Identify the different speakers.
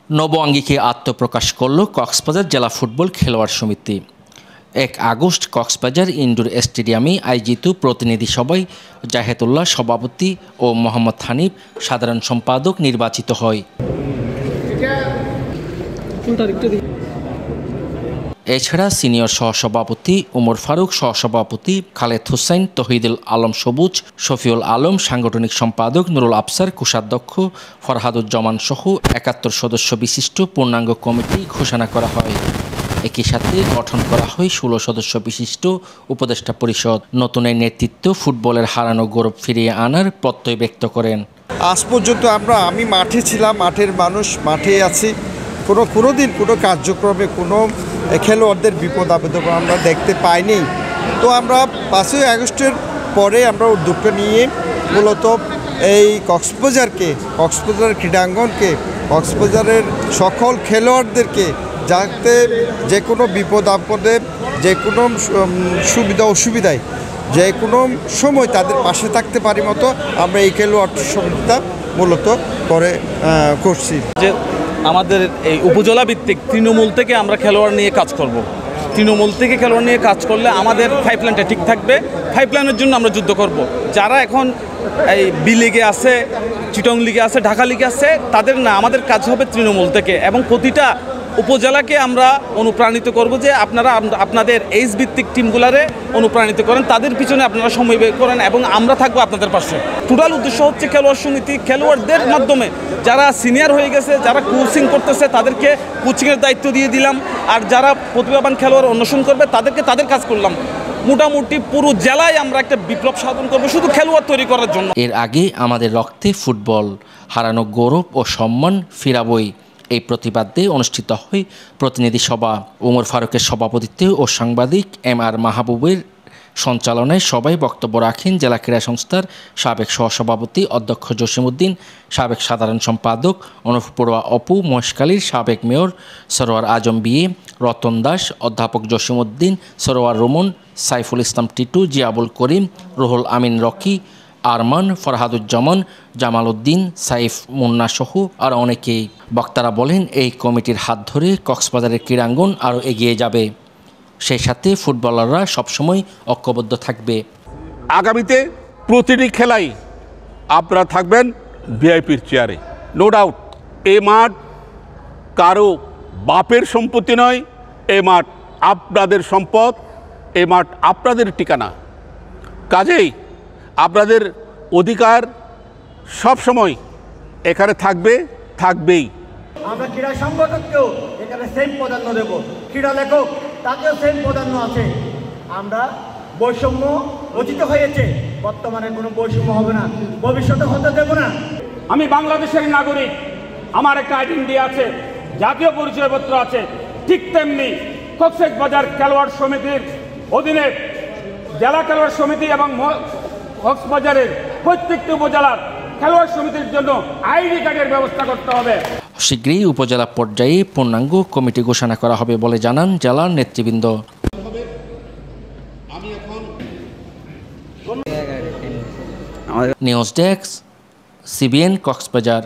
Speaker 1: নব আঙ্গিকে আত্মপ্রকাশ করল কক্সবাজার জেলা ফুটবল খেলোয়াড় সমিতি। ১ আগস্ট কক্সবাজার ইনডোর স্টেডিয়ামে আয়োজিত প্রতিনিধি সভায় জাহেদুল্লাহ সভাপতি ও মোহাম্মদ হানিফ সাধারণ সম্পাদক নির্বাচিত হয়। এছাড়া সিনিয়র সহসভাপতি উমর ফারুক, সহসভাপতি খালেদ হোসেন, তহিদুল আলম সবুজ, শফিউল আলম, সাংগঠনিক সম্পাদক নুরুল আফসার, কোষাধ্যক্ষ ফরহাদুজ্জামান সহ ৭১ সদস্য বিশিষ্ট পূর্ণাঙ্গ কমিটি ঘোষণা করা হয়। একই সাথে গঠন করা হয় ১৬ সদস্য বিশিষ্ট উপদেষ্টা পরিষদ। নতুন এই নেতৃত্ব ফুটবলের হারানো গৌরব ফিরিয়ে আনার প্রত্যয় ব্যক্ত করেন।
Speaker 2: আজ পর্যন্ত আমি মাঠে ছিলাম, মাঠের মানুষ, মাঠে আছি। কোনো দিন কোনো কার্যক্রমে কোনো খেলোয়াড়দের বিপদ আপদ আমরা দেখতে পাইনি। তো আমরা ৫ই আগস্টের পরে আমরা উদ্যোগটা নিয়ে মূলত এই কক্সবাজার ক্রীড়াঙ্গনকে, কক্সবাজারের সকল খেলোয়াড়দেরকে যাতে যে কোনো বিপদ আপদে, যে কোনো সুবিধা অসুবিধায়, যে কোনো সময় তাদের পাশে থাকতে পারি মতো আমরা এই খেলোয়াড় সমিতিটা মূলত করছি।
Speaker 3: যে আমাদের এই উপজেলা ভিত্তিক তৃণমূল থেকে আমরা খেলোয়াড় নিয়ে কাজ করব। তৃণমূল থেকে খেলোয়াড় নিয়ে কাজ করলে আমাদের পাইপলাইনটা ঠিক থাকবে। পাইপলাইনের জন্য আমরা যুদ্ধ করব। যারা এখন এই বি লিগে আছে, চিটং লিগে আছে, ঢাকা লিগে আছে, তাদের না, আমাদের কাজ হবে তৃণমূল থেকে। এবং প্রতিটা উপজেলাকে আমরা অনুপ্রাণিত করব যে আপনারা আপনাদের এইচ ভিত্তিক টিমগুলারে অনুপ্রাণিত করেন, তাদের পিছনে আপনারা সময় বের করেন এবং আমরা থাকবো আপনাদের পাশে। টোটাল উদ্দেশ্য হচ্ছে খেলোয়াড় সমিতি খেলোয়াড়দের মাধ্যমে যারা সিনিয়র হয়ে গেছে, যারা কোচিং করতেছে তাদেরকে কোচিংয়ের দায়িত্ব দিয়ে দিলাম, আর যারা প্রতিভাবান খেলোয়াড় অন্বেষণ করবে তাদেরকে তাদের কাজ করলাম। মোটামুটি পুরো জেলায় আমরা একটা বিপ্লব সাধন করবো শুধু খেলোয়াড় তৈরি করার জন্য।
Speaker 1: এর আগে আমাদের রক্তে ফুটবল, হারানো গৌরব ও সম্মান ফিরাবই, এই প্রতিবাদে অনুষ্ঠিত হয় প্রতিনিধি সভা। উমর ফারুকের সভাপতিত্বে ও সাংবাদিক MR মাহবুবের সঞ্চালনায় সভায় বক্তব্য রাখেন জেলা ক্রীড়া সংস্থার সাবেক সহসভাপতি অধ্যক্ষ জসিমউদ্দিন, সাবেক সাধারণ সম্পাদক অনুপপড়ুয়া অপু, মহেশখালীর সাবেক মেয়র সরোয়ার আজম বিএ, রতন দাস, অধ্যাপক জসিমউদ্দিন, সরোয়ার রুমন, সাইফুল ইসলাম টিটু, জিয়াবুল করিম, রুহুল আমিন রকি, আরমান, ফরহাদুজ্জামান, জামাল উদ্দিন, সাইফ, মুন্না সহ আর অনেকেই। বক্তারা বলেন এই কমিটির হাত ধরে কক্সবাজারের ক্রীড়াঙ্গন আরও এগিয়ে যাবে, সেই সাথে ফুটবলাররা সবসময় ঐক্যবদ্ধ থাকবে।
Speaker 4: আগামীতে প্রতিটি খেলাই আপনারা থাকবেন ভিআইপির চেয়ারে, নো ডাউট। এই মাঠ কারো বাপের সম্পত্তি নয়, এই মাঠ আপনাদের সম্পদ, এই মাঠ আপনাদের ঠিকানা। কাজেই আপনাদের অধিকার সব সময় এখানে থাকবেই।
Speaker 5: আমরা ক্রীড়া সংগঠককেও এখানে সেম প্রাধান্য দেব, ক্রীড়া লেখক তাকেও সেম প্রাধান্য আছে। আমরা বৈষম্য রচিত হয়েছে, বর্তমানে কোনো বৈষম্য হবে না, ভবিষ্যতে হতে দেব না।
Speaker 6: আমি বাংলাদেশের নাগরিক, আমার একটা আইডেন্টি আছে, জাতীয় পরিচয়পত্র আছে। ঠিক তেমনি কক্সবাজার খেলোয়াড় সমিতির অধীনে জেলা খেলোয়াড় সমিতি এবং কক্সবাজারের প্রত্যেকটি উপজেলার খেলোয়াড় সমিতির জন্য আইডি কার্ডের ব্যবস্থা করতে হবে।
Speaker 1: শীঘ্রই উপজেলা পর্যায়ে পূর্ণাঙ্গ কমিটি ঘোষণা করা হবে বলে জানান জেলার নেতৃবৃন্দ। News desk, CBN Cox's Bazar.